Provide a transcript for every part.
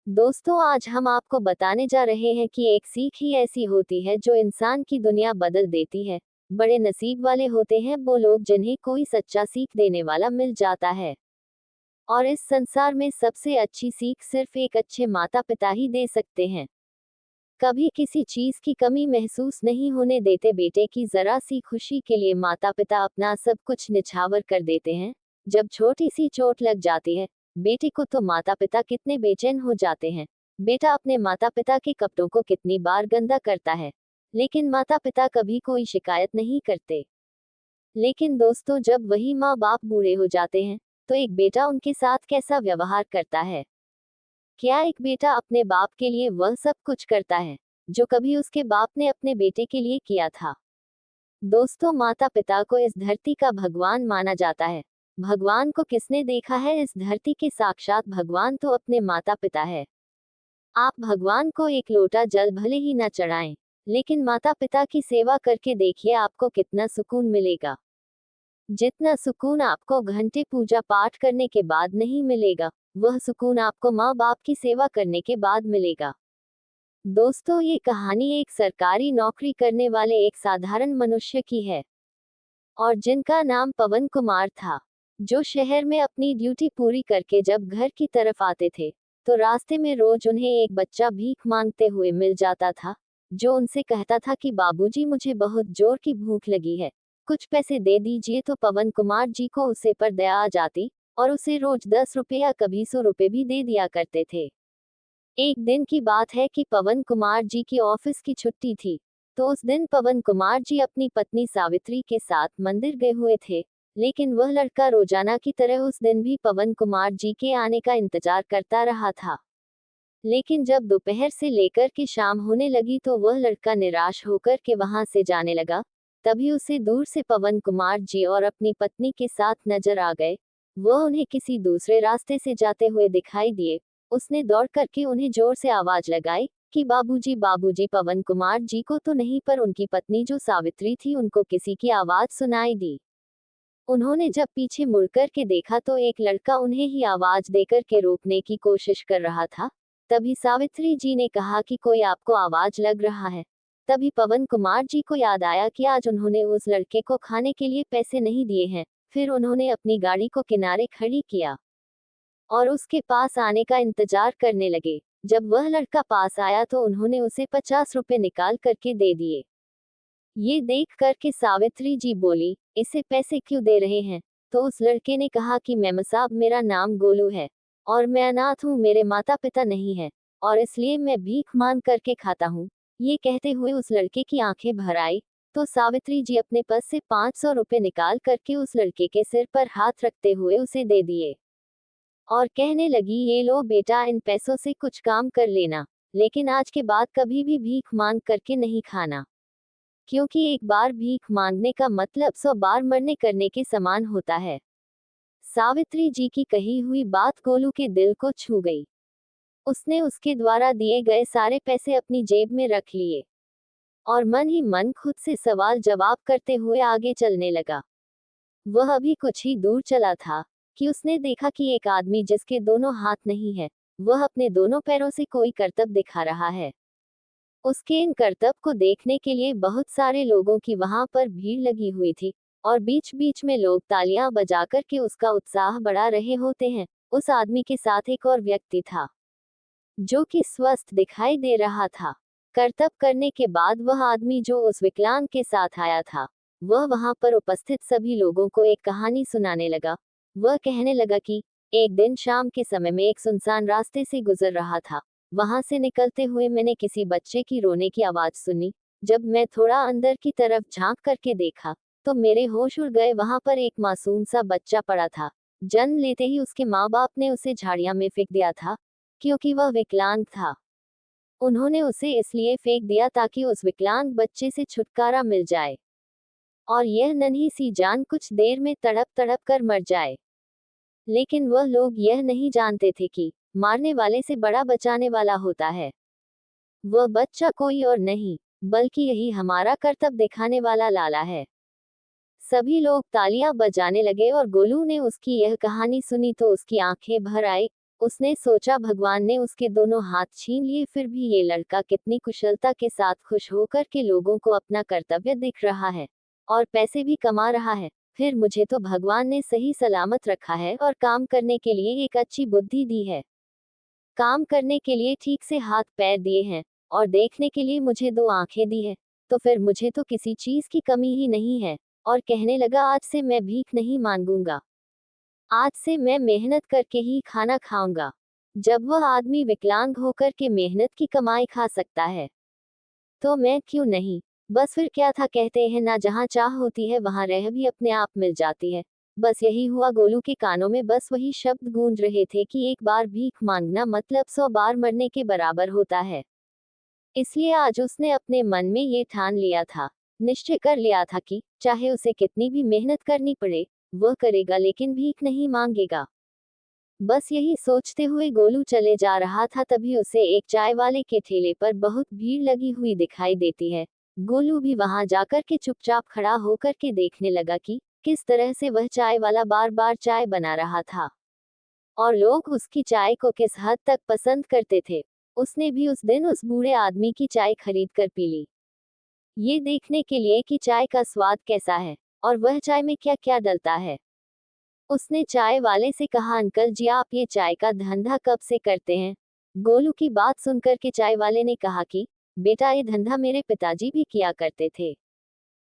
दोस्तों, आज हम आपको बताने जा रहे हैं कि एक सीख ही ऐसी होती है जो इंसान की दुनिया बदल देती है। बड़े नसीब वाले होते हैं वो लोग जिन्हें कोई सच्चा सीख देने वाला मिल जाता है। और इस संसार में सबसे अच्छी सीख सिर्फ एक अच्छे माता पिता ही दे सकते हैं। कभी किसी चीज की कमी महसूस नहीं होने देते। बेटे की जरा सी खुशी के लिए माता पिता अपना सब कुछ निछावर कर देते हैं। जब छोटी सी चोट लग जाती है बेटे को तो माता पिता कितने बेचैन हो जाते हैं। बेटा अपने माता पिता के कपड़ों को कितनी बार गंदा करता है, लेकिन माता पिता कभी कोई शिकायत नहीं करते। लेकिन दोस्तों, जब वही माँ बाप बूढ़े हो जाते हैं तो एक बेटा उनके साथ कैसा व्यवहार करता है? क्या एक बेटा अपने बाप के लिए वह सब कुछ करता है जो कभी उसके बाप ने अपने बेटे के लिए किया था? दोस्तों, माता पिता को इस धरती का भगवान माना जाता है। भगवान को किसने देखा है? इस धरती के साक्षात भगवान तो अपने माता पिता है। आप भगवान को एक लोटा जल भले ही न चढ़ाएं, लेकिन माता पिता की सेवा करके देखिए आपको कितना सुकून मिलेगा। जितना सुकून आपको घंटे पूजा पाठ करने के बाद नहीं मिलेगा, वह सुकून आपको माँ बाप की सेवा करने के बाद मिलेगा। दोस्तों, ये कहानी एक सरकारी नौकरी करने वाले एक साधारण मनुष्य की है, और जिनका नाम पवन कुमार था, जो शहर में अपनी ड्यूटी पूरी करके जब घर की तरफ आते थे, तो रास्ते में रोज उन्हें एक बच्चा भीख मांगते हुए मिल जाता था, जो उनसे कहता था कि बाबूजी, मुझे बहुत जोर की भूख लगी है, कुछ पैसे दे दीजिए। तो पवन कुमार जी को उसे पर दया आ जाती, और उसे रोज 10 रुपए या कभी 100 रुपए भी दे दिया करते थे। एक दिन की बात है कि पवन कुमार जी की ऑफिस की छुट्टी थी, तो उस दिन पवन कुमार जी अपनी पत्नी सावित्री के साथ मंदिर गए हुए थे। लेकिन वह लड़का रोजाना की तरह उस दिन भी पवन कुमार जी के आने का इंतजार करता रहा था। लेकिन जब दोपहर से लेकर के शाम होने लगी तो वह लड़का निराश होकर के वहां से जाने लगा। तभी उसे दूर से पवन कुमार जी और अपनी पत्नी के साथ नजर आ गए। वह उन्हें किसी दूसरे रास्ते से जाते हुए दिखाई दिए। उसने दौड़ करके उन्हें जोर से आवाज लगाई कि बाबूजी, बाबूजी। पवन कुमार जी को तो नहीं, पर उनकी पत्नी जो सावित्री थी उनको किसी की आवाज सुनाई दी। उन्होंने जब पीछे मुड़कर के देखा तो एक लड़का उन्हें ही आवाज देकर के रोकने की कोशिश कर रहा था। तभी सावित्री जी ने कहा कि कोई आपको आवाज लग रहा है। तभी पवन कुमार जी को याद आया कि आज उन्होंने उस लड़के को खाने के लिए पैसे नहीं दिए हैं। फिर उन्होंने अपनी गाड़ी को किनारे खड़ी किया और उसके पास आने का इंतजार करने लगे। जब वह लड़का पास आया तो उन्होंने उसे 50 रुपए निकाल करके दे दिए। ये देख कर के सावित्री जी बोली, इसे पैसे क्यों दे रहे हैं? तो उस लड़के ने कहा कि मैम साहब, मेरा नाम गोलू है और मैं अनाथ हूँ, मेरे माता पिता नहीं है, और इसलिए मैं भीख मांग करके खाता हूँ। ये कहते हुए उस लड़के की आंखें भर आई। तो सावित्री जी अपने पर्स से 500 रुपए निकाल करके उस लड़के के सिर पर हाथ रखते हुए उसे दे दिए और कहने लगी, ये लो बेटा, इन पैसों से कुछ काम कर लेना, लेकिन आज के बाद कभी भी भीख मांग करके नहीं खाना, क्योंकि एक बार भीख मांगने का मतलब 100 बार मरने करने के समान होता है। सावित्री जी की कही हुई बात गोलू के दिल को छू गई। उसने उसके द्वारा दिए गए सारे पैसे अपनी जेब में रख लिए और मन ही मन खुद से सवाल जवाब करते हुए आगे चलने लगा। वह अभी कुछ ही दूर चला था कि उसने देखा कि एक आदमी जिसके दोनों हाथ नहीं है, वह अपने दोनों पैरों से कोई करतब दिखा रहा है। उसके इन करतब को देखने के लिए बहुत सारे लोगों की वहां पर भीड़ लगी हुई थी, और बीच बीच में लोग तालियां बजाकर के उसका उत्साह बढ़ा रहे होते हैं। उस आदमी के साथ एक और व्यक्ति था, जो कि स्वस्थ दिखाई दे रहा था। करतब करने के बाद वह आदमी जो उस विकलांग के साथ आया था, वह वहां पर उपस्थित सभी लोगों को एक कहानी सुनाने लगा। वह कहने लगा कि एक दिन शाम के समय में एक सुनसान रास्ते से गुजर रहा था। वहां से निकलते हुए मैंने किसी बच्चे की रोने की आवाज सुनी। जब मैं थोड़ा अंदर की तरफ झांक करके देखा तो मेरे होश उड़ गए। वहां पर एक मासूम सा बच्चा पड़ा था। जन्म लेते ही उसके माँ बाप ने उसे झाड़ियां में फेंक दिया था, क्योंकि वह विकलांग था। उन्होंने उसे इसलिए फेंक दिया ताकि उस विकलांग बच्चे से छुटकारा मिल जाए और यह नन्ही सी जान कुछ देर में तड़प तड़प कर मर जाए। लेकिन वह लोग यह नहीं जानते थे कि मारने वाले से बड़ा बचाने वाला होता है। वह बच्चा कोई और नहीं, बल्कि यही हमारा कर्तव्य दिखाने वाला लाला है। सभी लोग तालियां बजाने लगे और गोलू ने उसकी यह कहानी सुनी तो उसकी आंखें भर आई। उसने सोचा भगवान ने उसके दोनों हाथ छीन लिए, फिर भी ये लड़का कितनी कुशलता के साथ खुश होकर के लोगों को अपना कर्तव्य दिख रहा है और पैसे भी कमा रहा है। फिर मुझे तो भगवान ने सही सलामत रखा है और काम करने के लिए एक अच्छी बुद्धि दी है, काम करने के लिए ठीक से हाथ पैर दिए हैं और देखने के लिए मुझे दो आंखें दी है, तो फिर मुझे तो किसी चीज की कमी ही नहीं है। और कहने लगा, आज से मैं भीख नहीं मांगूंगा, आज से मैं मेहनत करके ही खाना खाऊंगा। जब वह आदमी विकलांग होकर के मेहनत की कमाई खा सकता है तो मैं क्यों नहीं। बस फिर क्या था, कहते हैं ना, जहाँ चाह होती है वहां रह भी अपने आप मिल जाती है। बस यही हुआ। गोलू के कानों में बस वही शब्द गूंज रहे थे कि एक बार भीख मांगना मतलब 100 बार मरने के बराबर होता है। इसलिए आज उसने अपने मन में ये ठान लिया था, निश्चय कर लिया था कि चाहे उसे कितनी भी मेहनत करनी पड़े, वह करेगा, लेकिन भीख नहीं मांगेगा। बस यही सोचते हुए गोलू चले जा रहा था, तभी उसे एक चाय वाले के ठेले पर बहुत भीड़ लगी हुई दिखाई देती है। गोलू भी वहां जाकर के चुपचाप खड़ा होकर के देखने लगा कि किस तरह से वह चाय वाला बार बार चाय बना रहा था और लोग उसकी चाय को किस हद तक पसंद करते थे। उसने भी उस दिन उस बूढ़े आदमी की चाय खरीद कर पी ली, ये देखने के लिए कि चाय का स्वाद कैसा है और वह चाय में क्या क्या डलता है। उसने चाय वाले से कहा, अंकल जी, आप ये चाय का धंधा कब से करते हैं? गोलू की बात सुनकर के चाय वाले ने कहा कि बेटा, ये धंधा मेरे पिताजी भी किया करते थे।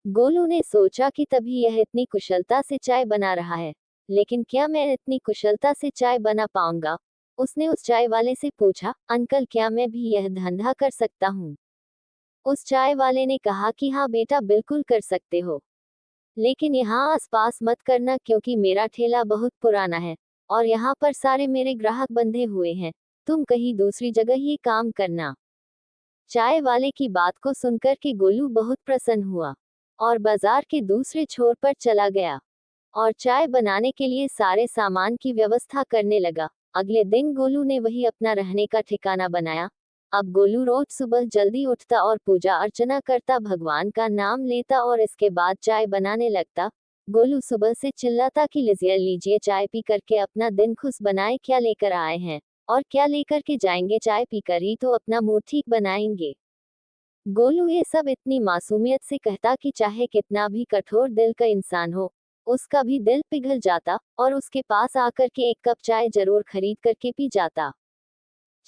गोलू ने सोचा कि तभी यह इतनी कुशलता से चाय बना रहा है, लेकिन क्या मैं इतनी कुशलता से चाय बना पाऊंगा? उसने उस चाय वाले से पूछा, अंकल, क्या मैं भी यह धंधा कर सकता हूँ? उस चाय वाले ने कहा कि हाँ बेटा, बिल्कुल कर सकते हो, लेकिन यहाँ आसपास मत करना, क्योंकि मेरा ठेला बहुत पुराना है और यहाँ पर सारे मेरे ग्राहक बंधे हुए हैं। तुम कहीं दूसरी जगह ही काम करना। चाय वाले की बात को सुनकर के गोलू बहुत प्रसन्न हुआ और बाजार के दूसरे छोर पर चला गया और चाय बनाने के लिए सारे सामान की व्यवस्था करने लगा। अगले दिन गोलू ने वही अपना रहने का ठिकाना बनाया। अब गोलू रोज सुबह जल्दी उठता और पूजा अर्चना करता, भगवान का नाम लेता और इसके बाद चाय बनाने लगता। गोलू सुबह से चिल्लाता कि लीजिए लीजिए, चाय पी करके अपना दिन खुश बनाए। क्या लेकर आए हैं और क्या लेकर के जाएंगे? चाय पीकर ही तो अपना मूड ठीक बनाएंगे। गोलू ये सब इतनी मासूमियत से कहता कि चाहे कितना भी कठोर दिल का इंसान हो, उसका भी दिल पिघल जाता और उसके पास आकर के एक कप चाय जरूर खरीद करके पी जाता।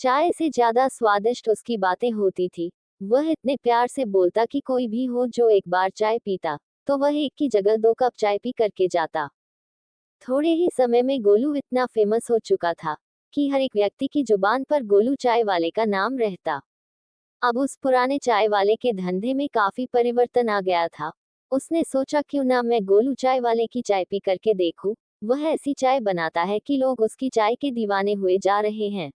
चाय से ज्यादा स्वादिष्ट उसकी बातें होती थी। वह इतने प्यार से बोलता कि कोई भी हो जो एक बार चाय पीता, तो वह एक की जगह 2 कप चाय पी करके जाता। थोड़े ही समय में गोलू इतना फेमस हो चुका था कि हर एक व्यक्ति की जुबान पर गोलू चाय वाले का नाम रहता। अब उस पुराने चाय वाले के धंधे में काफी परिवर्तन आ गया था। उसने सोचा, क्यों ना मैं गोलू चाय वाले की चाय पी करके देखूं। वह ऐसी चाय बनाता है कि लोग उसकी चाय के दीवाने हुए जा रहे हैं।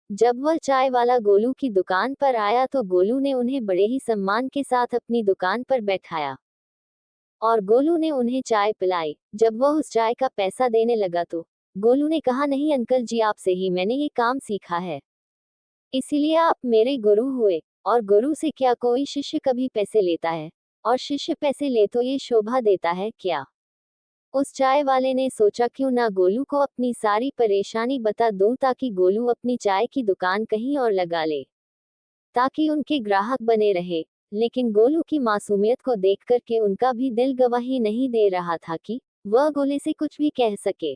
जब वह चाय वाला गोलू की दुकान पर आया तो गोलू ने उन्हें बड़े ही सम्मान के साथ अपनी दुकान पर बैठाया और गोलू ने उन्हें चाय पिलाई। जब वह उस चाय का पैसा देने लगा तो गोलू ने कहा, नहीं अंकल जी, आपसे ही मैंने ये काम सीखा है, इसीलिए आप मेरे गुरु हुए। और गुरु से क्या कोई शिष्य कभी पैसे लेता है? और शिष्य पैसे ले तो ये शोभा देता है क्या? उस चाय वाले ने सोचा, क्यों ना गोलू को अपनी सारी परेशानी बता दूं, ताकि गोलू अपनी चाय की दुकान कहीं और लगा ले, ताकि उनके ग्राहक बने रहे। लेकिन गोलू की मासूमियत को देख कर के उनका भी दिल गवाही नहीं दे रहा था कि वह गोले से कुछ भी कह सके।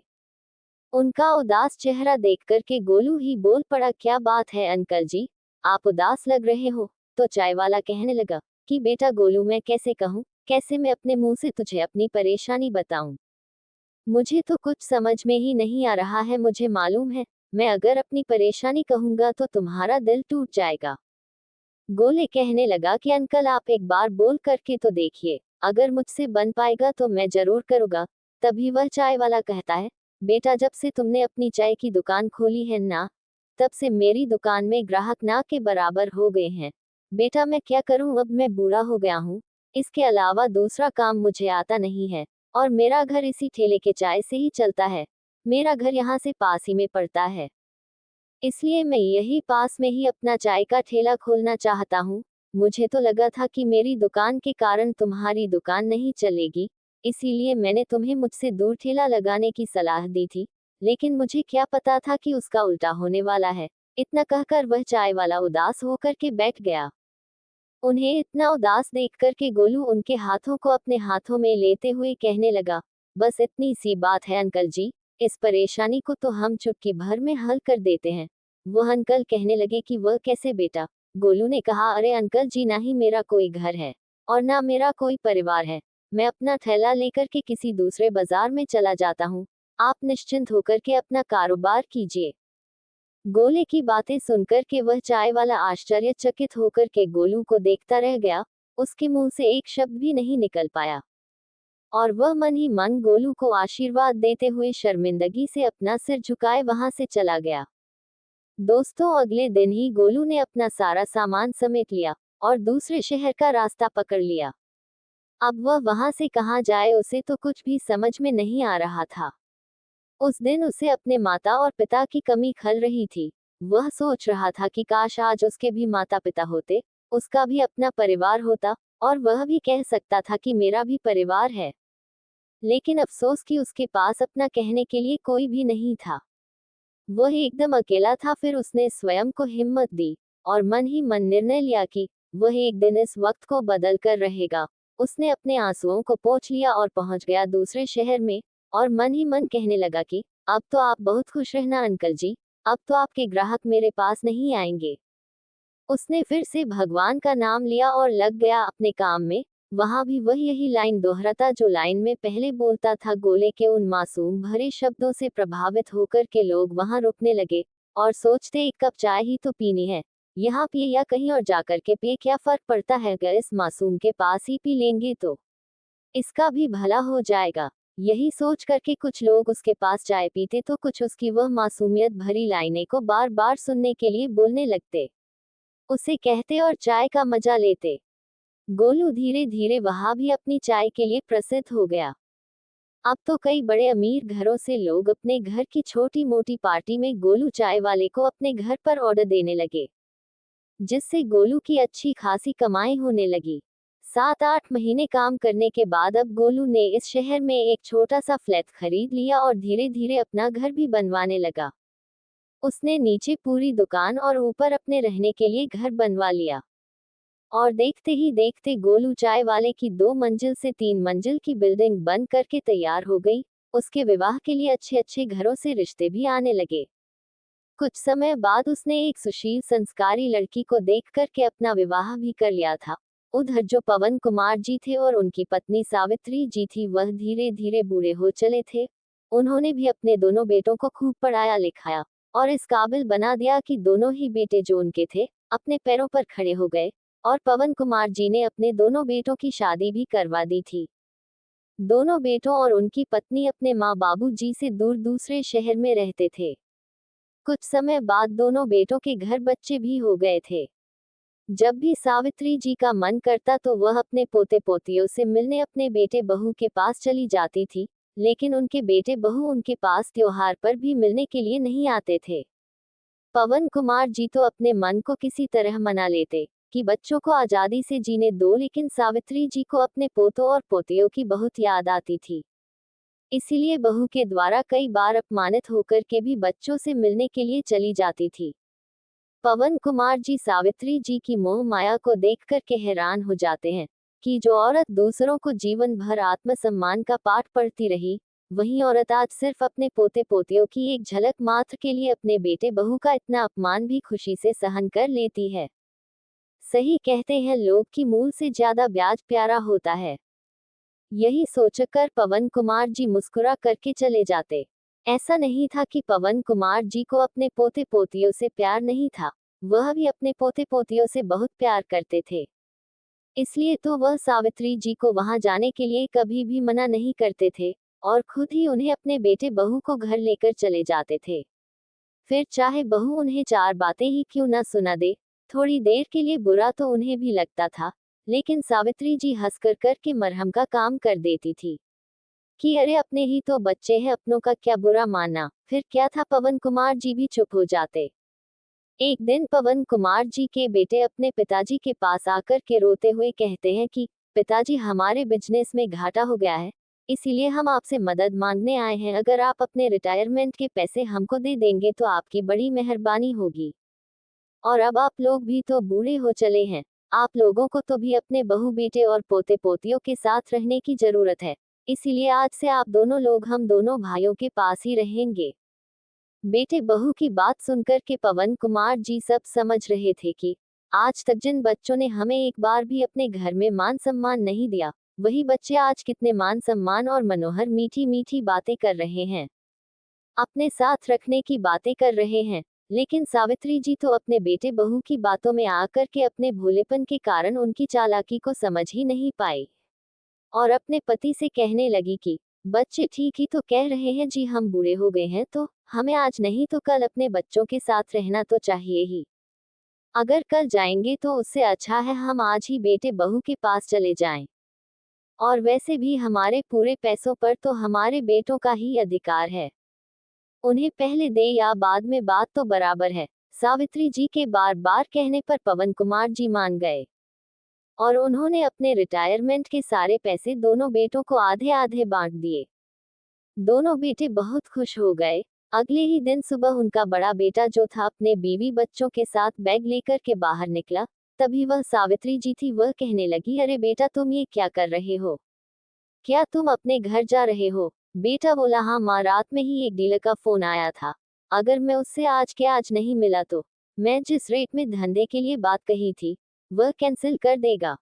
उनका उदास चेहरा देख कर के गोलू ही बोल पड़ा, क्या बात है अंकल जी, आप उदास लग रहे हो? तो चाय वाला कहने लगा कि बेटा गोलू, मैं कैसे कहूँ, कैसे मैं अपने मुंह से तुझे अपनी परेशानी बताऊं? मुझे तो कुछ समझ में ही नहीं आ रहा है। मुझे मालूम है, मैं अगर अपनी परेशानी कहूंगा तो तुम्हारा दिल टूट जाएगा। गोले कहने लगा कि अंकल, आप एक बार बोल करके तो देखिए, अगर मुझसे बन पाएगा तो मैं जरूर करूंगा। तभी वह चाय वाला कहता है, बेटा, जब से तुमने अपनी चाय की दुकान खोली है ना, तब से मेरी दुकान में ग्राहक ना के बराबर हो गए हैं। बेटा, मैं क्या करूं, अब मैं बूढ़ा हो गया हूं, इसके अलावा दूसरा काम मुझे आता नहीं है और मेरा घर इसी ठेले के चाय से ही चलता है। मेरा घर यहाँ से पास ही में पड़ता है, इसलिए मैं यही पास में ही अपना चाय का ठेला खोलना चाहता हूँ। मुझे तो लगा था कि मेरी दुकान के कारण तुम्हारी दुकान नहीं चलेगी, इसीलिए मैंने तुम्हें मुझसे दूर ठेला लगाने की सलाह दी थी। लेकिन मुझे क्या पता था कि उसका उल्टा होने वाला है। इतना कहकर वह चाय वाला उदास होकर के बैठ गया। उन्हें इतना उदास देखकर के गोलू उनके हाथों को अपने हाथों में लेते हुए कहने लगा, बस इतनी सी बात है अंकल जी, इस परेशानी को तो हम चुटकी भर में हल कर देते हैं। वह अंकल कहने लगे कि वह कैसे बेटा? गोलू ने कहा, अरे अंकल जी, ना ही मेरा कोई घर है और ना मेरा कोई परिवार है। मैं अपना थैला लेकर के किसी दूसरे बाजार में चला जाता हूँ। आप निश्चिंत होकर के अपना कारोबार कीजिए। गोले की बातें सुनकर के वह चाय वाला आश्चर्यचकित होकर के गोलू को देखता रह गया। उसके मुंह से एक शब्द भी नहीं निकल पाया और वह मन ही मन गोलू को आशीर्वाद देते हुए शर्मिंदगी से अपना सिर झुकाए वहां से चला गया। दोस्तों, अगले दिन ही गोलू ने अपना सारा सामान समेट लिया और दूसरे शहर का रास्ता पकड़ लिया। अब वह वहां से कहाँ जाए, उसे तो कुछ भी समझ में नहीं आ रहा था। उस दिन उसे अपने माता और पिता की कमी खल रही थी। वह सोच रहा था कि काश आज उसके भी माता पिता होते, उसका भी अपना परिवार होता और वह भी कह सकता था कि मेरा भी परिवार है। लेकिन अफसोस कि उसके पास अपना कहने के लिए कोई भी नहीं था। वह एकदम अकेला था। फिर उसने स्वयं को हिम्मत दी और मन ही मन निर्णय लिया कि वह एक दिन इस वक्त को बदल कर रहेगा। उसने अपने आंसुओं को पोंछ लिया और पहुंच गया दूसरे शहर में और मन ही मन कहने लगा कि अब तो आप बहुत खुश रहना अंकल जी, अब तो आपके ग्राहक मेरे पास नहीं आएंगे। उसने फिर से भगवान का नाम लिया और लग गया अपने काम में। वहां भी वह यही लाइन दोहराता जो लाइन में पहले बोलता था। गोले के उन मासूम भरे शब्दों से प्रभावित होकर के लोग वहां रुकने लगे और सोचते, एक कप चाय ही तो पीनी है, यहाँ पिए या कहीं और जाकर के पिए, क्या फर्क पड़ता है, अगर इस मासूम के पास ही पी लेंगे तो इसका भी भला हो जाएगा। यही सोच करके कुछ लोग उसके पास चाय पीते तो कुछ उसकी वह मासूमियत भरी लाइनें को बार बार सुनने के लिए बोलने लगते, उसे कहते और चाय का मजा लेते। गोलू धीरे धीरे वहां भी अपनी चाय के लिए प्रसिद्ध हो गया। अब तो कई बड़े अमीर घरों से लोग अपने घर की छोटी मोटी पार्टी में गोलू चाय वाले को अपने घर पर ऑर्डर देने लगे, जिससे गोलू की अच्छी खासी कमाई होने लगी। 7-8 महीने काम करने के बाद अब गोलू ने इस शहर में एक छोटा सा फ्लैट खरीद लिया और धीरे धीरे अपना घर भी बनवाने लगा। उसने नीचे पूरी दुकान और ऊपर अपने रहने के लिए घर बनवा लिया और देखते ही देखते गोलू चाय वाले की 2 मंजिल से 3 मंजिल की बिल्डिंग बन करके तैयार हो गई। उसके विवाह के लिए अच्छे अच्छे घरों से रिश्ते भी आने लगे। कुछ समय बाद उसने एक सुशील संस्कारी लड़की को देख करके अपना विवाह भी कर लिया था। उधर जो पवन कुमार जी थे और उनकी पत्नी सावित्री जी थी, वह धीरे धीरे बूढ़े हो चले थे। उन्होंने भी अपने दोनों बेटों को खूब पढ़ाया लिखाया और इस काबिल बना दिया कि दोनों ही बेटे जो उनके थे अपने पैरों पर खड़े हो गए और पवन कुमार जी ने अपने दोनों बेटों की शादी भी करवा दी थी। दोनों बेटों और उनकी पत्नी अपने माँ बाबू जी से दूर दूसरे शहर में रहते थे। कुछ समय बाद दोनों बेटों के घर बच्चे भी हो गए थे। जब भी सावित्री जी का मन करता तो वह अपने पोते पोतियों से मिलने अपने बेटे बहू के पास चली जाती थी, लेकिन उनके बेटे बहू उनके पास त्योहार पर भी मिलने के लिए नहीं आते थे। पवन कुमार जी तो अपने मन को किसी तरह मना लेते कि बच्चों को आजादी से जीने दो, लेकिन सावित्री जी को अपने पोतों और पोतियों की बहुत याद आती थी। इसीलिए बहू के द्वारा कई बार अपमानित होकर के भी बच्चों से मिलने के लिए चली जाती थी। पवन कुमार जी सावित्री जी की मोह माया को देख कर के हैरान हो जाते हैं कि जो औरत दूसरों को जीवन भर आत्मसम्मान का पाठ पढ़ती रही, वही औरत आज सिर्फ अपने पोते पोतियों की एक झलक मात्र के लिए अपने बेटे बहू का इतना अपमान भी खुशी से सहन कर लेती है। सही कहते हैं लोग कि मूल से ज्यादा ब्याज प्यारा होता है। यही सोचकर पवन कुमार जी मुस्कुरा करके चले जाते। ऐसा नहीं था कि पवन कुमार जी को अपने पोते पोतियों से प्यार नहीं था, वह भी अपने पोते पोतियों से बहुत प्यार करते थे। इसलिए तो वह सावित्री जी को वहां जाने के लिए कभी भी मना नहीं करते थे और खुद ही उन्हें अपने बेटे बहू को घर लेकर चले जाते थे। फिर चाहे बहू उन्हें 4 बातें ही क्यों ना सुना दे, थोड़ी देर के लिए बुरा तो उन्हें भी लगता था, लेकिन सावित्री जी हंस कर के मरहम का काम कर देती थी कि अरे अपने ही तो बच्चे हैं, अपनों का क्या बुरा मानना। फिर क्या था, पवन कुमार जी भी चुप हो जाते। एक दिन पवन कुमार जी के बेटे अपने पिताजी के पास आकर के रोते हुए कहते हैं कि पिताजी, हमारे बिजनेस में घाटा हो गया है, इसीलिए हम आपसे मदद मांगने आए हैं। अगर आप अपने रिटायरमेंट के पैसे हमको दे देंगे तो आपकी बड़ी मेहरबानी होगी। और अब आप लोग भी तो बूढ़े हो चले हैं। आप लोगों को तो भी अपने बहू बेटे और पोते पोतियों के साथ रहने की जरूरत है। इसीलिए आज से आप दोनों लोग हम दोनों भाइयों के पास ही रहेंगे। बेटे बहू की बात सुनकर के पवन कुमार जी सब समझ रहे थे कि आज तक जिन बच्चों ने हमें एक बार भी अपने घर में मान सम्मान नहीं दिया, वही बच्चे आज कितने मान सम्मान और मनोहर मीठी मीठी बातें कर रहे हैं, अपने साथ रखने की बातें कर रहे हैं। लेकिन सावित्री जी तो अपने बेटे बहू की बातों में आकर के अपने भोलेपन के कारण उनकी चालाकी को समझ ही नहीं पाई और अपने पति से कहने लगी कि बच्चे ठीक ही तो कह रहे हैं जी, हम बूढ़े हो गए हैं तो हमें आज नहीं तो कल अपने बच्चों के साथ रहना तो चाहिए ही। अगर कल जाएंगे तो उससे अच्छा है हम आज ही बेटे बहू के पास चले जाएं। और वैसे भी हमारे पूरे पैसों पर तो हमारे बेटों का ही अधिकार है, उन्हें पहले दे या बाद में बात तो बराबर है। सावित्री जी के बार बार कहने पर पवन कुमार जी मान गए और उन्होंने अपने रिटायरमेंट के सारे पैसे दोनों बेटों को आधे आधे बांट दिए। दोनों बेटे बहुत खुश हो गए। अगले ही दिन सुबह उनका बड़ा बेटा जो था अपने बीवी बच्चों के साथ बैग लेकर के बाहर निकला। तभी वह सावित्री जी थी। वह कहने लगी, अरे बेटा तुम ये क्या कर रहे हो, क्या तुम अपने घर जा रहे हो? बेटा बोला, हाँ माँ, रात में ही एक डीलर का फोन आया था, अगर मैं उससे आज के आज नहीं मिला तो मैं जिस रेट में धंधे के लिए बात कही थी वह कैंसिल कर देगा,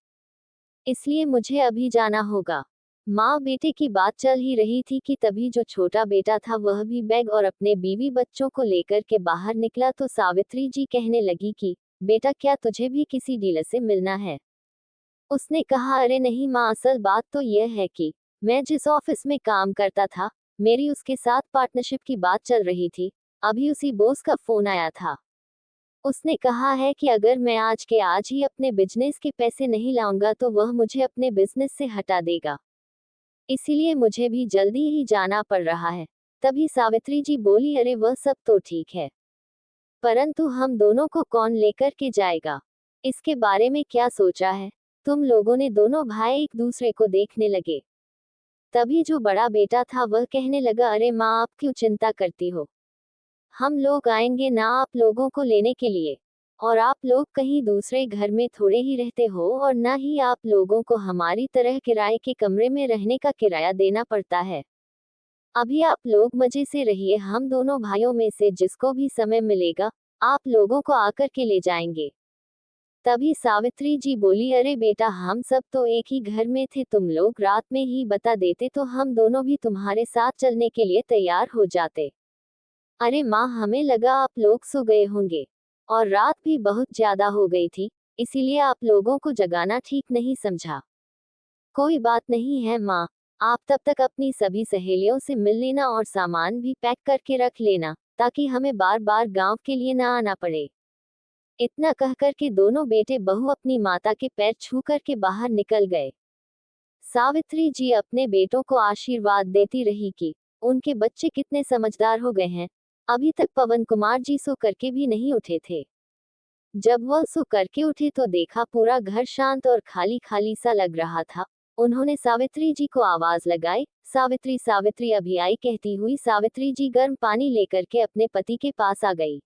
इसलिए मुझे अभी जाना होगा। माँ बेटे की बात चल ही रही थी कि तभी जो छोटा बेटा था वह भी बैग और अपने बीवी बच्चों को लेकर के बाहर निकला। तो सावित्री जी कहने लगी कि बेटा क्या तुझे भी किसी डीलर से मिलना है? उसने कहा, अरे नहीं माँ, असल बात तो यह है कि मैं जिस ऑफिस में काम करता था, मेरी उसके साथ पार्टनरशिप की बात चल रही थी, अभी उसी बॉस का फोन आया था। उसने कहा है कि अगर मैं आज के आज ही अपने बिजनेस के पैसे नहीं लाऊंगा तो वह मुझे अपने बिजनेस से हटा देगा, इसीलिए मुझे भी जल्दी ही जाना पड़ रहा है। तभी सावित्री जी बोली, अरे वह सब तो ठीक है, परंतु हम दोनों को कौन लेकर के जाएगा, इसके बारे में क्या सोचा है? तुम लोगों ने दोनों भाई एक दूसरे को देखने लगे। तभी जो बड़ा बेटा था वह कहने लगा, अरे माँ आप क्यों चिंता करती हो, हम लोग आएंगे ना आप लोगों को लेने के लिए, और आप लोग कहीं दूसरे घर में थोड़े ही रहते हो और ना ही आप लोगों को हमारी तरह किराए के कमरे में रहने का किराया देना पड़ता है। अभी आप लोग मजे से रहिए, हम दोनों भाइयों में से जिसको भी समय मिलेगा आप लोगों को आकर के ले जाएंगे। तभी सावित्री जी बोली, अरे बेटा हम सब तो एक ही घर में थे, तुम लोग रात में ही बता देते तो हम दोनों भी तुम्हारे साथ चलने के लिए तैयार हो जाते। अरे माँ, हमें लगा आप लोग सो गए होंगे और रात भी बहुत ज्यादा हो गई थी, इसीलिए आप लोगों को जगाना ठीक नहीं समझा। कोई बात नहीं है माँ, आप तब तक अपनी सभी सहेलियों से मिल लेना और सामान भी पैक करके रख लेना, ताकि हमें बार बार गांव के लिए ना आना पड़े। इतना कहकर के दोनों बेटे बहू अपनी माता के पैर छू कर के बाहर निकल गए। सावित्री जी अपने बेटों को आशीर्वाद देती रही कि उनके बच्चे कितने समझदार हो गए हैं। अभी तक पवन कुमार जी सो करके भी नहीं उठे थे। जब वह सो करके उठे तो देखा पूरा घर शांत और खाली खाली सा लग रहा था। उन्होंने सावित्री जी को आवाज लगाई, सावित्री सावित्री अभी आई कहती हुई सावित्री जी गर्म पानी लेकर के अपने पति के पास आ गई।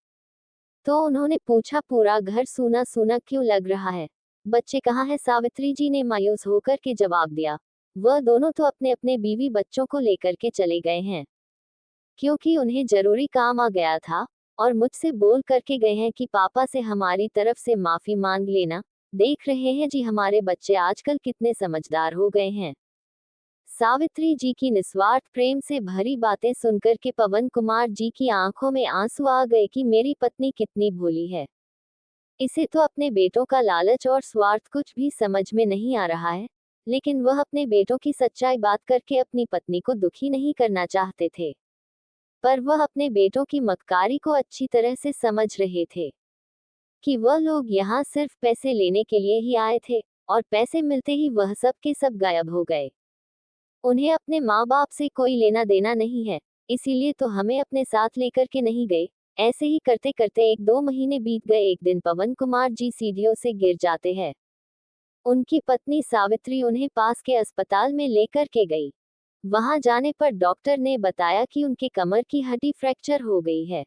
तो उन्होंने पूछा, पूरा घर सूना सूना क्यों लग रहा है, बच्चे कहाँ हैं? सावित्री जी ने मायूस होकर के जवाब दिया, वह दोनों तो अपने अपने बीवी बच्चों को लेकर के चले गए हैं, क्योंकि उन्हें जरूरी काम आ गया था और मुझसे बोल करके गए हैं कि पापा से हमारी तरफ से माफी मांग लेना। देख रहे हैं जी हमारे बच्चे आजकल कितने समझदार हो गए हैं। सावित्री जी की निस्वार्थ प्रेम से भरी बातें सुनकर के पवन कुमार जी की आंखों में आंसू आ गए कि मेरी पत्नी कितनी भोली है, इसे तो अपने बेटों का लालच और स्वार्थ कुछ भी समझ में नहीं आ रहा है। लेकिन वह अपने बेटों की सच्चाई बात करके अपनी पत्नी को दुखी नहीं करना चाहते थे, पर वह अपने बेटों की मक्कारी को अच्छी तरह से समझ रहे थे कि वह लोग यहाँ सिर्फ पैसे लेने के लिए ही आए थे और पैसे मिलते ही वह सब के सब गायब हो गए। उन्हें अपने माँ बाप से कोई लेना देना नहीं है, इसीलिए तो हमें अपने साथ लेकर के नहीं गए। ऐसे ही करते करते 1-2 महीने बीत गए। एक दिन पवन कुमार जी सीढ़ियों से गिर जाते हैं। उनकी पत्नी सावित्री उन्हें पास के अस्पताल में लेकर के गई। वहां जाने पर डॉक्टर ने बताया कि उनके कमर की हड्डी फ्रैक्चर हो गई है।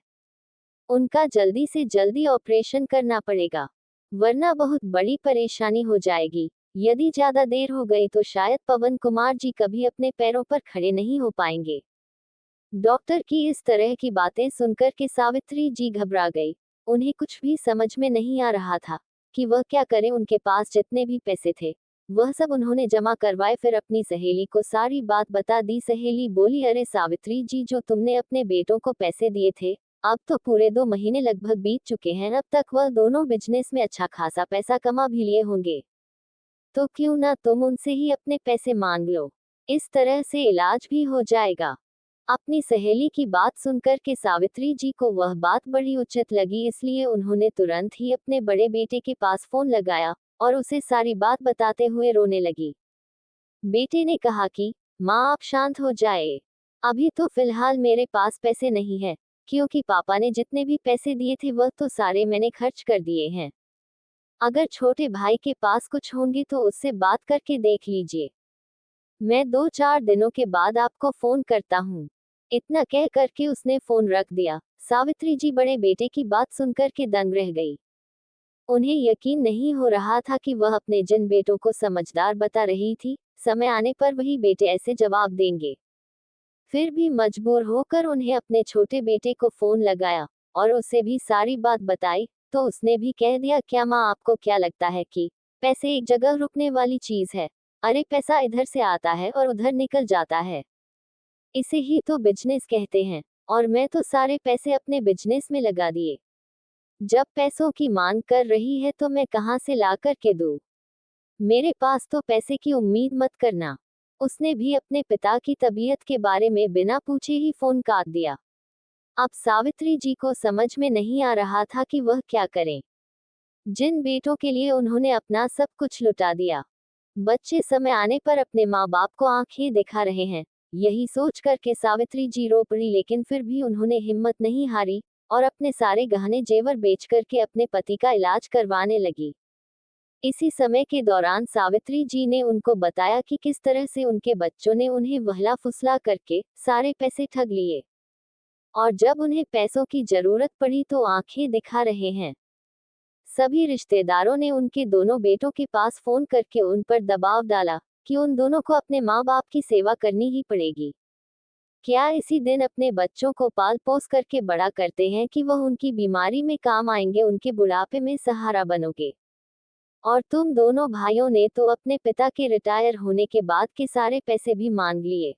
उनका जल्दी से जल्दी ऑपरेशन करना पड़ेगा, वरना बहुत बड़ी परेशानी हो जाएगी। यदि ज्यादा देर हो गई तो शायद पवन कुमार जी कभी अपने पैरों पर खड़े नहीं हो पाएंगे। डॉक्टर की इस तरह की बातें सुनकर के सावित्री जी घबरा गई। उन्हें कुछ भी समझ में नहीं आ रहा था कि वह क्या करें। उनके पास जितने भी पैसे थे वह सब उन्होंने जमा करवाए। फिर अपनी सहेली को सारी बात बता दी। सहेली बोली, अरे सावित्री जी, जो तुमने अपने बेटों को पैसे दिए थे, अब तो पूरे 2 महीने लगभग बीत चुके हैं। अब तक वह दोनों बिजनेस में अच्छा खासा पैसा कमा भी लिए होंगे, तो क्यों ना तुम उनसे ही अपने पैसे मांग लो। इस तरह से इलाज भी हो जाएगा। अपनी सहेली की बात सुनकर के सावित्री जी को वह बात बड़ी उचित लगी, इसलिए उन्होंने तुरंत ही अपने बड़े बेटे के पास फोन लगाया और उसे सारी बात बताते हुए रोने लगी। बेटे ने कहा कि माँ, आप शांत हो जाए, अभी तो फिलहाल मेरे पास पैसे नहीं है, क्योंकि पापा ने जितने भी पैसे दिए थे वह तो सारे मैंने खर्च कर दिए हैं। अगर छोटे भाई के पास कुछ होंगे तो उससे बात करके देख लीजिए। मैं 2-4 दिनों के बाद आपको फोन करता हूँ। इतना कह करके उसने फोन रख दिया। सावित्री जी बड़े बेटे की बात सुनकर के दंग रह गई। उन्हें यकीन नहीं हो रहा था कि वह अपने जिन बेटों को समझदार बता रही थी, समय आने पर वही बेटे ऐसे जवाब देंगे। फिर भी मजबूर होकर उन्हें अपने छोटे बेटे को फोन लगाया और उसे भी सारी बात बताई, तो उसने भी कह दिया, क्या माँ, आपको क्या लगता है कि पैसे एक जगह रुकने वाली चीज है? अरे पैसा इधर से आता है और उधर निकल जाता है, इसे ही तो बिजनेस कहते हैं। और मैं तो सारे पैसे अपने बिजनेस में लगा दिए। जब पैसों की मांग कर रही है तो मैं कहाँ से ला कर के दूं? मेरे पास तो पैसे की उम्मीद मत करना। उसने भी अपने पिता की तबीयत के बारे में बिना पूछे ही फोन काट दिया। अब सावित्री जी को समझ में नहीं आ रहा था कि वह क्या करें। जिन बेटों के लिए उन्होंने अपना सब कुछ लुटा दिया, बच्चे समय आने पर अपने माँ बाप को आंखें दिखा रहे हैं, यही सोच कर के सावित्री जी रो पड़ी। लेकिन फिर भी उन्होंने हिम्मत नहीं हारी और अपने सारे गहने जेवर बेच करके अपने पति का इलाज करवाने लगी। इसी समय के दौरान सावित्री जी ने उनको बताया कि किस तरह से उनके बच्चों ने उन्हें वहला फुसला करके सारे पैसे ठग लिए, और जब उन्हें पैसों की जरूरत पड़ी तो आंखें दिखा रहे हैं। सभी रिश्तेदारों ने उनके दोनों बेटों के पास फोन करके उन पर दबाव डाला कि उन दोनों को अपने माँ बाप की सेवा करनी ही पड़ेगी। क्या इसी दिन अपने बच्चों को पाल पोस करके बड़ा करते हैं कि वह उनकी बीमारी में काम आएंगे, उनके बुढ़ापे में सहारा बनोगे। और तुम दोनों भाइयों ने तो अपने पिता के रिटायर होने के बाद के सारे पैसे भी मांग लिए,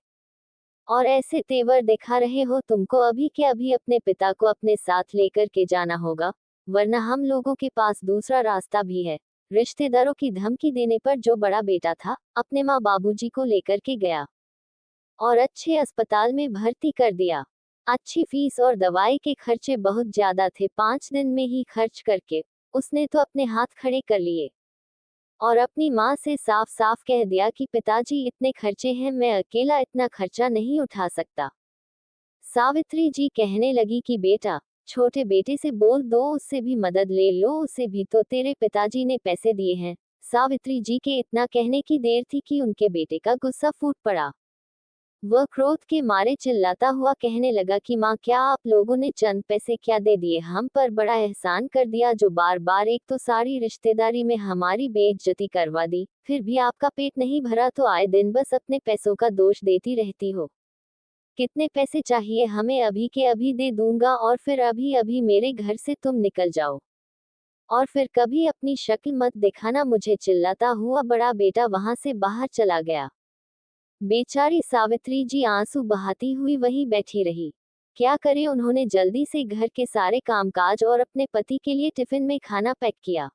और ऐसे तेवर दिखा रहे हो। तुमको अभी के अभी अपने पिता को अपने साथ लेकर के जाना होगा, वरना हम लोगों के पास दूसरा रास्ता भी है। रिश्तेदारों की धमकी देने पर जो बड़ा बेटा था अपने माँ बाबूजी को लेकर के गया और अच्छे अस्पताल में भर्ती कर दिया। अच्छी फीस और दवाई के खर्चे बहुत ज्यादा थे। 5 दिन में ही खर्च करके उसने तो अपने हाथ खड़े कर लिए और अपनी माँ से साफ साफ कह दिया कि पिताजी, इतने खर्चे हैं, मैं अकेला इतना खर्चा नहीं उठा सकता। सावित्री जी कहने लगी कि बेटा, छोटे बेटे से बोल दो, उससे भी मदद ले लो, उसे भी तो तेरे पिताजी ने पैसे दिए हैं। सावित्री जी के इतना कहने की देर थी कि उनके बेटे का गुस्सा फूट पड़ा। वह क्रोध के मारे चिल्लाता हुआ कहने लगा कि माँ, क्या आप लोगों ने चंद पैसे क्या दे दिए, हम पर बड़ा एहसान कर दिया, जो बार बार एक तो सारी रिश्तेदारी में हमारी बेइज्जती करवा दी, फिर भी आपका पेट नहीं भरा तो आए दिन बस अपने पैसों का दोष देती रहती हो। कितने पैसे चाहिए हमें? अभी के अभी दे दूंगा और फिर अभी अभी मेरे घर से तुम निकल जाओ, और फिर कभी अपनी शक्ल मत दिखाना मुझे। चिल्लाता हुआ बड़ा बेटा वहां से बाहर चला गया। बेचारी सावित्री जी आंसू बहाती हुई वहीं बैठी रही। क्या करे, उन्होंने जल्दी से घर के सारे कामकाज और अपने पति के लिए टिफिन में खाना पैक किया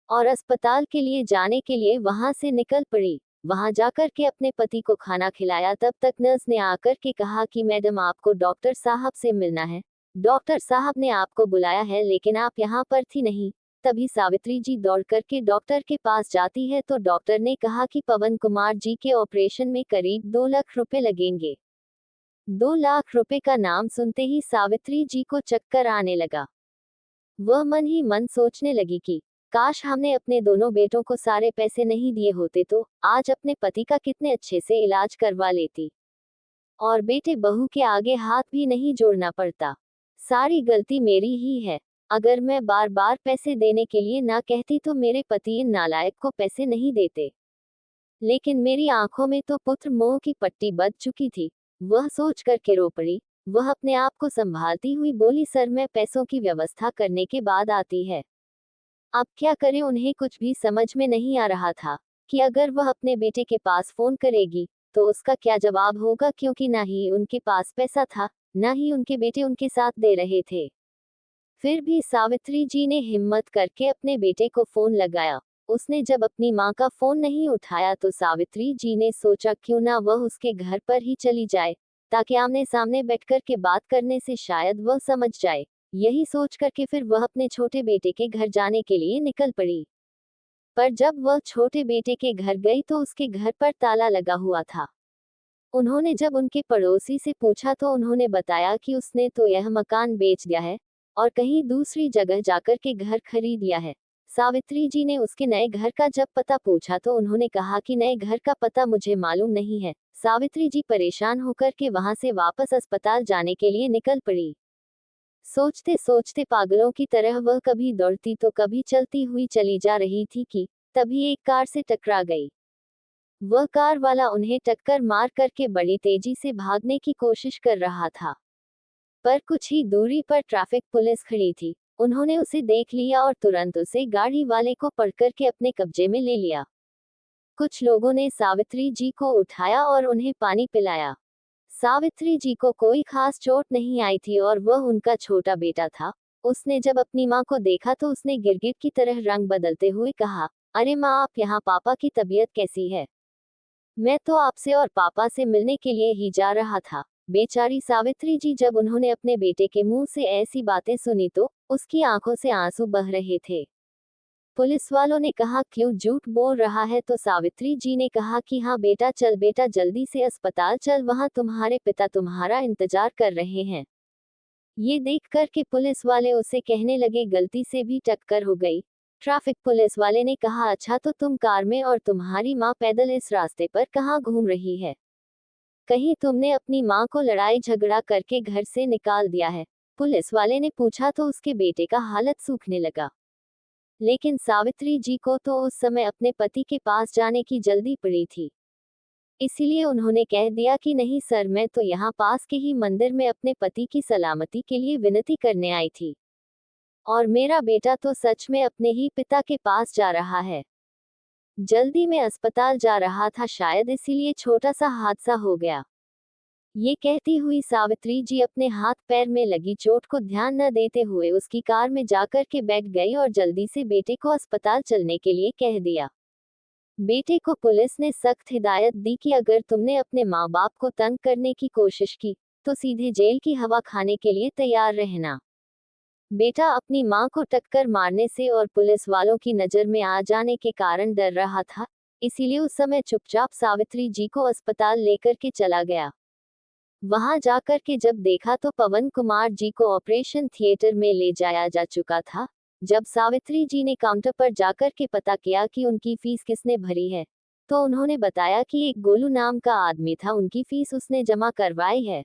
और अस्पताल के लिए जाने के लिए वहां से निकल पड़ी। वहां जाकर के अपने पति को खाना खिलाया। तब तक नर्स ने आकर के कहा कि मैडम, आपको डॉक्टर साहब से मिलना है। डॉक्टर साहब ने आपको बुलाया है, लेकिन आप यहाँ पर थी नहीं। तभी सावित्री जी दौड़ करके डॉक्टर के पास जाती है तो डॉक्टर ने कहा कि पवन कुमार जी के ऑपरेशन में करीब 2 लाख रुपए लगेंगे। 2 लाख रुपए का नाम सुनते ही सावित्री जी को चक्कर आने लगा। वह मन ही मन सोचने लगी कि काश हमने अपने दोनों बेटों को सारे पैसे नहीं दिए होते तो आज अपने पति का कितने अच्छे से इलाज करवा लेती और बेटे बहू के आगे हाथ भी नहीं जोड़ना पड़ता। सारी गलती मेरी ही है। अगर मैं बार बार पैसे देने के लिए ना कहती तो मेरे पति इन नालायक को पैसे नहीं देते। लेकिन मेरी आंखों में तो पुत्र मोह की पट्टी बंध चुकी थी। वह सोच कर के रो पड़ी। वह अपने आप को संभालती हुई बोली, सर मैं पैसों की व्यवस्था करने के बाद आती है। अब क्या करें? उन्हें कुछ भी समझ में नहीं आ रहा था कि अगर वह अपने बेटे के पास फोन करेगी तो उसका क्या जवाब होगा, क्योंकि ना ही उनके पास पैसा था, ना ही उनके बेटे उनके साथ दे रहे थे। फिर भी सावित्री जी ने हिम्मत करके अपने बेटे को फोन लगाया। उसने जब अपनी माँ का फोन नहीं उठाया तो सावित्री जी ने सोचा क्यों ना वह उसके घर पर ही चली जाए, ताकि आमने सामने बैठकर के बात करने से शायद वह समझ जाए। यही सोच करके फिर वह अपने छोटे बेटे के घर जाने के लिए निकल पड़ी। पर जब वह छोटे बेटे के घर गई तो उसके घर पर ताला लगा हुआ था। उन्होंने जब उनके पड़ोसी से पूछा तो उन्होंने बताया कि उसने तो यह मकान बेच दिया है और कहीं दूसरी जगह जाकर के घर खरीद लिया है। सावित्री जी ने उसके नए घर का जब पता पूछा तो उन्होंने कहा कि नए घर का पता मुझे मालूम नहीं है। सावित्री जी परेशान होकर के वहां से वापस अस्पताल जाने के लिए निकल पड़ी। सोचते सोचते पागलों की तरह वह कभी दौड़ती तो कभी चलती हुई चली जा रही थी कि तभी एक कार से टकरा गई। वह कार वाला उन्हें टक्कर मार करके बड़ी तेजी से भागने की कोशिश कर रहा था, पर कुछ ही दूरी पर ट्रैफिक पुलिस खड़ी थी। उन्होंने उसे देख लिया और तुरंत उसे गाड़ी वाले को पकड़ के अपने कब्जे में ले लिया। कुछ लोगों ने सावित्री जी को उठाया और उन्हें पानी पिलाया। सावित्री जी को कोई खास चोट नहीं आई थी और वह उनका छोटा बेटा था। उसने जब अपनी माँ को देखा तो उसने गिरगिट की तरह रंग बदलते हुए कहा, अरे माँ, आप यहाँ? पापा की तबीयत कैसी है? मैं तो आपसे और पापा से मिलने के लिए ही जा रहा था। बेचारी सावित्री जी जब उन्होंने अपने बेटे के मुंह से ऐसी बातें सुनी तो उसकी आंखों से आंसू बह रहे थे। पुलिस वालों ने कहा, क्यों झूठ बोल रहा है? तो सावित्री जी ने कहा कि हाँ बेटा, चल बेटा, जल्दी से अस्पताल चल, वहाँ तुम्हारे पिता तुम्हारा इंतजार कर रहे हैं। ये देख कर के पुलिस वाले उसे कहने लगे, गलती से भी टक्कर हो गई। ट्रैफिक पुलिस वाले ने कहा, अच्छा तो तुम कार में और तुम्हारी माँ पैदल इस रास्ते पर कहाँ घूम रही है? कहीं तुमने अपनी माँ को लड़ाई झगड़ा करके घर से निकाल दिया है? पुलिस वाले ने पूछा तो उसके बेटे का हालत सूखने लगा। लेकिन सावित्री जी को तो उस समय अपने पति के पास जाने की जल्दी पड़ी थी। इसीलिए उन्होंने कह दिया कि नहीं सर, मैं तो यहाँ पास के ही मंदिर में अपने पति की सलामती के लिए विनती करने आई थी और मेरा बेटा तो सच में अपने ही पिता के पास जा रहा है। जल्दी में अस्पताल जा रहा था, शायद इसीलिए छोटा सा हादसा हो गया। ये कहती हुई सावित्री जी अपने हाथ पैर में लगी चोट को ध्यान न देते हुए उसकी कार में जाकर के बैठ गई और जल्दी से बेटे को अस्पताल चलने के लिए कह दिया। बेटे को पुलिस ने सख्त हिदायत दी कि अगर तुमने अपने माँ बाप को तंग करने की कोशिश की तो सीधे जेल की हवा खाने के लिए तैयार रहना। बेटा अपनी माँ को टक्कर मारने से और पुलिस वालों की नजर में आ जाने के कारण डर रहा था, इसीलिए उस समय चुपचाप सावित्री जी को अस्पताल लेकर के चला गया। वहां जाकर के जब देखा तो पवन कुमार जी को ऑपरेशन थिएटर में ले जाया जा चुका था। जब सावित्री जी ने काउंटर पर जाकर के पता किया कि उनकी फीस किसने भरी है, तो उन्होंने बताया कि एक गोलू नाम का आदमी था, उनकी फीस उसने जमा करवाई है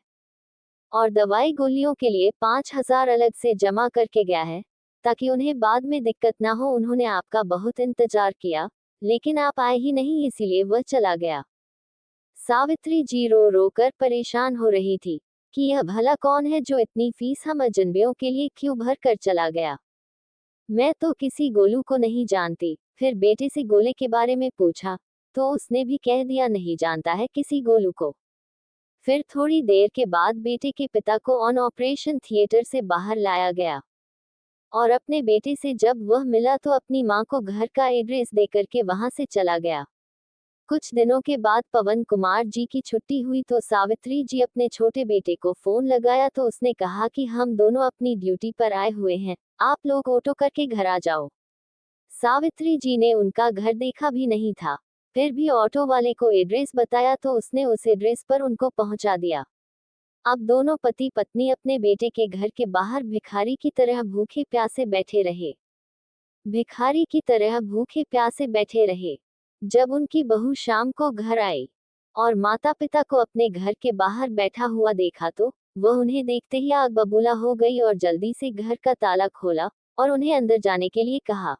और दवाई गोलियों के लिए 5,000 अलग से जमा करके गया है, ताकि उन्हें बाद में दिक्कत ना हो। उन्होंने आपका बहुत इंतजार किया, लेकिन आप आए ही नहीं, इसीलिए वह चला गया। सावित्री जी रो रो कर परेशान हो रही थी कि यह भला कौन है जो इतनी फीस हम अजनबियों के लिए क्यों भर कर चला गया। मैं तो किसी गोलू को नहीं जानती। फिर बेटे से गोले के बारे में पूछा तो उसने भी कह दिया नहीं जानता है किसी गोलू को। फिर थोड़ी देर के बाद बेटे के पिता को ऑन ऑपरेशन थिएटर से बाहर लाया गया और अपने बेटे से जब वह मिला तो अपनी मां को घर का एड्रेस देकर के वहां से चला गया। कुछ दिनों के बाद पवन कुमार जी की छुट्टी हुई तो सावित्री जी अपने छोटे बेटे को फोन लगाया तो उसने कहा कि हम दोनों अपनी ड्यूटी पर आए हुए हैं, आप लोग ऑटो करके घर आ जाओ। सावित्री जी ने उनका घर देखा भी नहीं था, फिर भी ऑटो वाले को एड्रेस बताया तो उसने उस एड्रेस पर उनको पहुंचा दिया। अब दोनों पति पत्नी अपने बेटे के घर के बाहर भिखारी की तरह भूखे प्यासे बैठे रहे। भिखारी की तरह भूखे प्यासे बैठे रहे। जब उनकी बहू शाम को घर आई और माता पिता को अपने घर के बाहर बैठा हुआ देखा तो वह उन्हें देखते ही आग बबूला हो गई और जल्दी से घर का ताला खोला और उन्हें अंदर जाने के लिए कहा।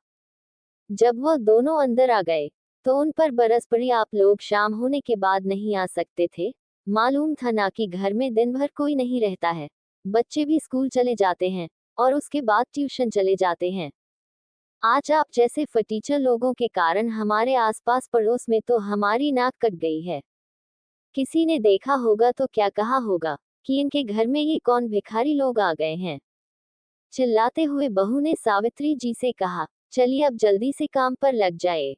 जब वह दोनों अंदर आ गए तो उन पर बरस पड़ी, आप लोग शाम होने के बाद नहीं आ सकते थे? मालूम था ना कि घर में दिन भर कोई नहीं रहता है, बच्चे भी स्कूल चले जाते हैं और उसके बाद ट्यूशन चले जाते हैं। आज आप जैसे फटीचर लोगों के कारण हमारे आसपास पड़ोस में तो हमारी नाक कट गई है। किसी ने देखा होगा तो क्या कहा होगा कि इनके घर में ये कौन भिखारी लोग आ गए हैं। चिल्लाते हुए बहू ने सावित्री जी से कहा, चलिए अब जल्दी से काम पर लग जाए।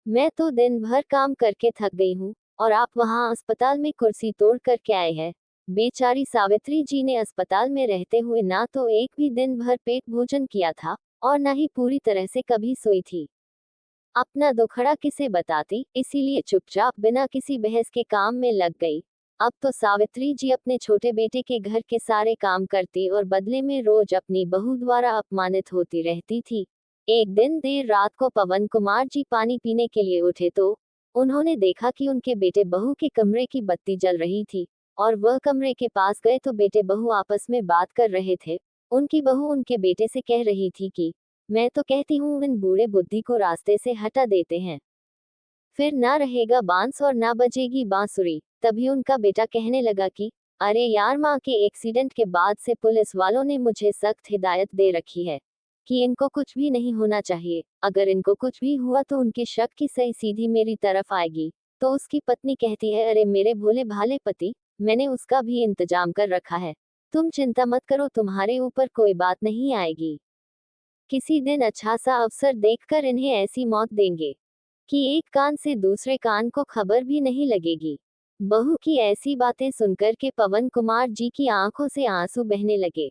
मैं तो दिन भर काम करके थक गई हूँ और आप वहाँ अस्पताल में कुर्सी तोड़ करके आए हैं। बेचारी सावित्री जी ने अस्पताल में रहते हुए ना तो एक भी दिन भर पेट भोजन किया था और ना ही पूरी तरह से कभी सोई थी। अपना दुखड़ा किसे बताती, इसीलिए चुपचाप बिना किसी बहस के काम में लग गई। अब तो सावित्री जी अपने छोटे बेटे के घर के सारे काम करती और बदले में रोज अपनी बहू द्वारा अपमानित होती रहती थी। एक दिन देर रात को पवन कुमार जी पानी पीने के लिए उठे तो उन्होंने देखा कि उनके बेटे बहू के कमरे की बत्ती जल रही थी और वह कमरे के पास गए तो बेटे बहू आपस में बात कर रहे थे। उनकी बहू उनके बेटे से कह रही थी कि मैं तो कहती हूँ इन बूढ़े बुद्धि को रास्ते से हटा देते हैं, फिर ना रहेगा बांस और ना बजेगी बांसुरी। तभी उनका बेटा कहने लगा कि अरे यार, माँ के एक्सीडेंट के बाद से पुलिस वालों ने मुझे सख्त हिदायत दे रखी है कि इनको कुछ भी नहीं होना चाहिए। अगर इनको कुछ भी हुआ तो उनके शक की सही सीधी मेरी तरफ आएगी। तो उसकी पत्नी कहती है, अरे मेरे भोले भाले पति, मैंने उसका भी इंतजाम कर रखा है, तुम चिंता मत करो, तुम्हारे ऊपर कोई बात नहीं आएगी। किसी दिन अच्छा सा अवसर देखकर इन्हें ऐसी मौत देंगे कि एक कान से दूसरे कान को खबर भी नहीं लगेगी। बहू की ऐसी बातें सुनकर के पवन कुमार जी की आंखों से आंसू बहने लगे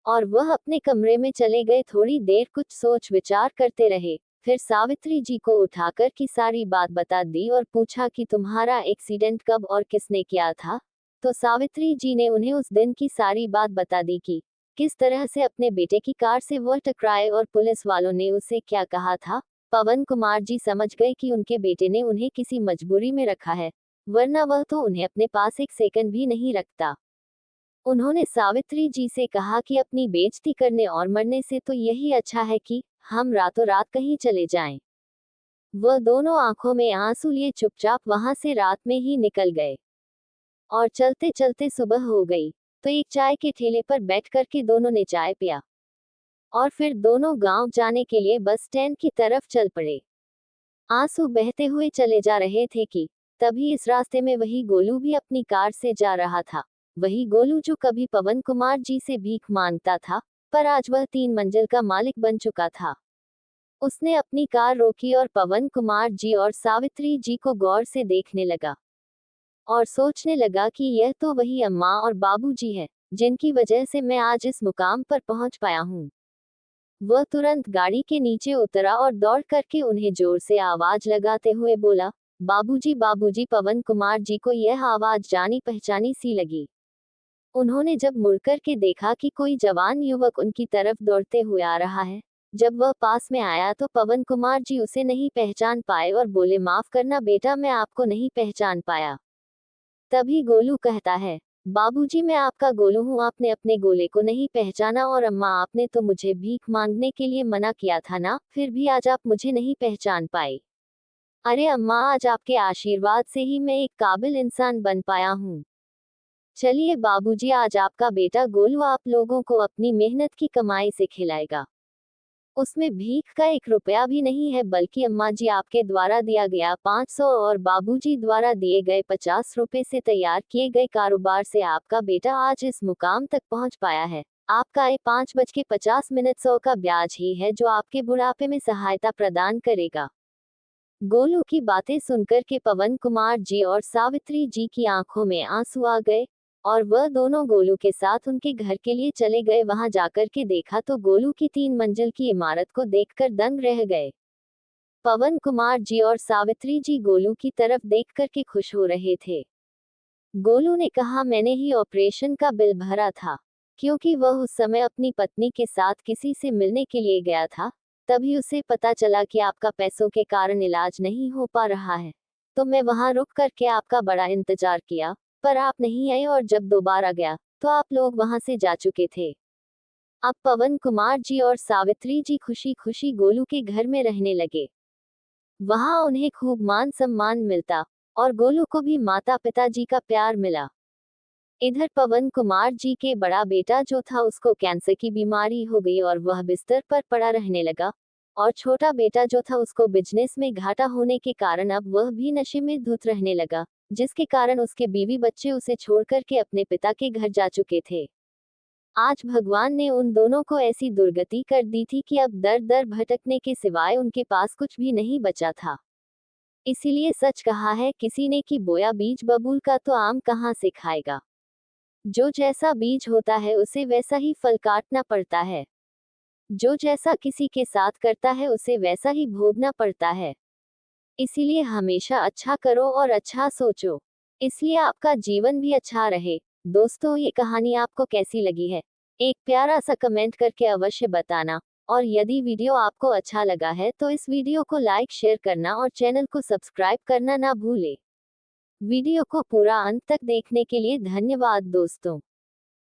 और वह अपने कमरे में चले गए। थोड़ी देर कुछ सोच विचार करते रहे, फिर सावित्री जी को उठाकर की सारी बात बता दी और पूछा कि तुम्हारा एक्सीडेंट कब और किसने किया था। तो सावित्री जी ने उन्हें उस दिन की सारी बात बता दी कि किस तरह से अपने बेटे की कार से वह टकराए और पुलिस वालों ने उसे क्या कहा था। पवन कुमार जी समझ गए कि उनके बेटे ने उन्हें किसी मजबूरी में रखा है, वरना वह तो उन्हें अपने पास एक सेकंड भी नहीं रखता। उन्होंने सावित्री जी से कहा कि अपनी बेइज्जती करने और मरने से तो यही अच्छा है कि हम रातों रात कहीं चले जाएं। वह दोनों आंखों में आंसू लिए चुपचाप वहां से रात में ही निकल गए और चलते चलते सुबह हो गई तो एक चाय के ठेले पर बैठ कर के दोनों ने चाय पिया और फिर दोनों गांव जाने के लिए बस स्टैंड की तरफ चल पड़े। आंसू बहते हुए चले जा रहे थे कि तभी इस रास्ते में वही गोलू भी अपनी कार से जा रहा था। वही गोलू जो कभी पवन कुमार जी से भीख मांगता था, पर आज वह 3 मंजिल का मालिक बन चुका था। उसने अपनी कार रोकी और पवन कुमार जी और सावित्री जी को गौर से देखने लगा और सोचने लगा कि यह तो वही अम्मा और बाबूजी है जिनकी वजह से मैं आज इस मुकाम पर पहुंच पाया हूं। वह तुरंत गाड़ी के नीचे उतरा और दौड़ करके उन्हें जोर से आवाज लगाते हुए बोला, बाबूजी बाबूजी। पवन कुमार जी को यह आवाज जानी पहचानी सी लगी। उन्होंने जब मुड़कर के देखा कि कोई जवान युवक उनकी तरफ दौड़ते हुए आ रहा है। जब वह पास में आया तो पवन कुमार जी उसे नहीं पहचान पाए और बोले, माफ करना बेटा, मैं आपको नहीं पहचान पाया। तभी गोलू कहता है, बाबूजी मैं आपका गोलू हूँ, आपने अपने गोले को नहीं पहचाना और अम्मा आपने तो मुझे भीख मांगने के लिए मना किया था ना, फिर भी आज आप मुझे नहीं पहचान पाए। अरे अम्मा, आज आपके आशीर्वाद से ही मैं एक काबिल इंसान बन पाया हूँ। चलिए बाबूजी, आज आपका बेटा गोलू आप लोगों को अपनी मेहनत की कमाई से खिलाएगा। उसमें भीख का 1 रुपया भी नहीं है, बल्कि अम्मा जी आपके द्वारा दिया गया 500 और बाबूजी द्वारा दिए गए 50 रुपए से तैयार किए गए कारोबार से आपका बेटा आज इस मुकाम तक पहुंच पाया है। आपका ये 5:50 100 का ब्याज ही है जो आपके बुढ़ापे में सहायता प्रदान करेगा। गोलू की बातें सुनकर के पवन कुमार जी और सावित्री जी की आंखों में आंसू आ गए और वह दोनों गोलू के साथ उनके घर के लिए चले गए। वहां जाकर के देखा तो गोलू की 3 मंजिल की इमारत को देखकर दंग रह गए। पवन कुमार जी और सावित्री जी गोलू की तरफ देख कर के खुश हो रहे थे। गोलू ने कहा, मैंने ही ऑपरेशन का बिल भरा था, क्योंकि वह उस समय अपनी पत्नी के साथ किसी से मिलने के लिए गया था। तभी उसे पता चला कि आपका पैसों के कारण इलाज नहीं हो पा रहा है। तो मैं वहां रुक करके आपका बड़ा इंतजार किया, पर आप नहीं आए और जब दोबारा गया, तो आप लोग वहां से जा चुके थे। अब पवन कुमार जी और सावित्री जी खुशी खुशी गोलू के घर में रहने लगे। वहां उन्हें खूब मान सम्मान मिलता और गोलू को भी माता पिताजी का प्यार मिला। इधर पवन कुमार जी के बड़ा बेटा जो था उसको कैंसर की बीमारी हो गई और वह बिस्तर पर पड़ा रहने लगा। और छोटा बेटा जो था उसको बिजनेस में घाटा होने के कारण अब वह भी नशे में धुत रहने लगा, जिसके कारण उसके बीवी बच्चे उसे छोड़कर के अपने पिता के घर जा चुके थे। आज भगवान ने उन दोनों को ऐसी दुर्गति कर दी थी कि अब दर दर भटकने के सिवाय उनके पास कुछ भी नहीं बचा था। इसीलिए सच कहा है किसी ने कि बोया बीज बबूल का तो आम कहाँ से खाएगा। जो जैसा बीज होता है उसे वैसा ही फल काटना पड़ता है। जो जैसा किसी के साथ करता है उसे वैसा ही भोगना पड़ता है। इसीलिए हमेशा अच्छा करो और अच्छा सोचो, इसलिए आपका जीवन भी अच्छा रहे। दोस्तों, ये कहानी आपको कैसी लगी है? एक प्यारा सा कमेंट करके अवश्य बताना। और यदि वीडियो आपको अच्छा लगा है तो इस वीडियो को लाइक शेयर करना और चैनल को सब्सक्राइब करना ना भूले। वीडियो को पूरा अंत तक देखने के लिए धन्यवाद दोस्तों।